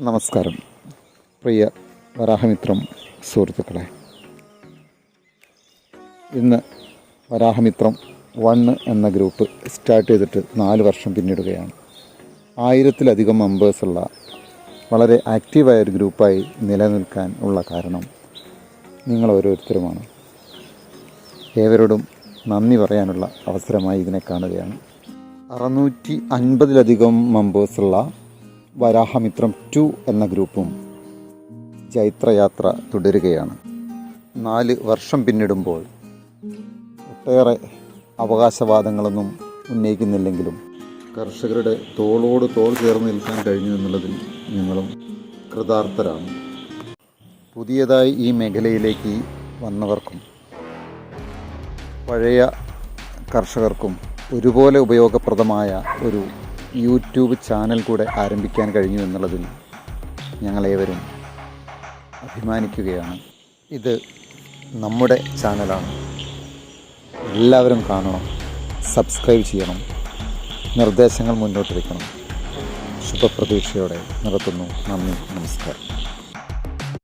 നമസ്കാരം പ്രിയ വരാഹമിത്രം സുഹൃത്തുക്കളെ. ഇന്ന് വരാഹമിത്രം 1 എന്ന ഗ്രൂപ്പ് സ്റ്റാർട്ട് ചെയ്തിട്ട് 4 വർഷം പിന്നിടുകയാണ്. 1000-ലധികം മെമ്പേഴ്സുള്ള വളരെ ആക്റ്റീവായൊരു ഗ്രൂപ്പായി നിലനിൽക്കാൻ ഉള്ള കാരണം നിങ്ങൾ ഓരോരുത്തരുമാണ്. ഏവരോടും നന്ദി പറയാനുള്ള അവസരമായി ഇതിനെ കാണുകയാണ്. 650-ലധികം മെമ്പേഴ്സുള്ള വരാഹമിത്രം 2 എന്ന ഗ്രൂപ്പും ജൈത്രയാത്ര തുടരുകയാണ്. 4 വർഷം പിന്നിടുമ്പോൾ ഒട്ടേറെ അവകാശവാദങ്ങളൊന്നും ഉന്നയിക്കുന്നില്ലെങ്കിലും കർഷകരുടെ തോളോട് തോൾ ചേർന്ന് നിൽക്കാൻ കഴിഞ്ഞു എന്നുള്ളതിൽ നിങ്ങളും കൃതാർത്ഥരാണ്. പുതിയതായി ഈ മേഖലയിലേക്ക് വന്നവർക്കും പഴയ കർഷകർക്കും ഒരുപോലെ ഉപയോഗപ്രദമായ ഒരു യൂട്യൂബ് ചാനൽ കൂടെ ആരംഭിക്കാൻ കഴിഞ്ഞു എന്നുള്ളതിൽ ഞങ്ങളേവരും അഭിമാനിക്കുകയാണ്. ഇത് നമ്മുടെ ചാനലാണ്. എല്ലാവരും കാണണം, സബ്സ്ക്രൈബ് ചെയ്യണം, നിർദ്ദേശങ്ങൾ മുന്നോട്ട് വയ്ക്കണം. ശുഭപ്രതീക്ഷയോടെ നിർത്തുന്നു. നന്ദി, നമസ്കാരം.